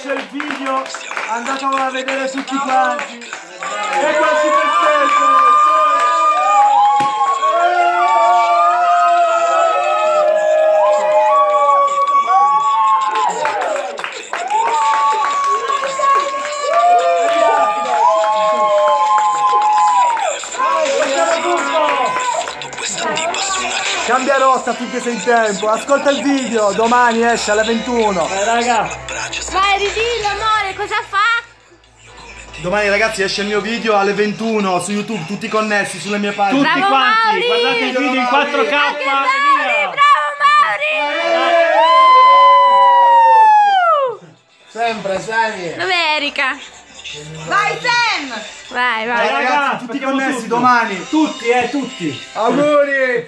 esce il video, andatelo a vedere tutti quanti. E quasi perfetto! Cambia rotta finché sei in tempo, ascolta il video, domani esce alle 21. Raga. Vai, ridillo amore, cosa fa? Domani ragazzi esce il mio video alle 21 su YouTube, tutti connessi sulle mie pagine. Tutti Bravo, quanti, Mauri! guardate il video in 4K. Anche Mauri, Via. bravo Mauri! Sempre, Sani. Dov'è Erika? Vai Sam! Vai, vai. Dai, ragazzi, tutti connessi domani. Tutti, tutti. Auguri!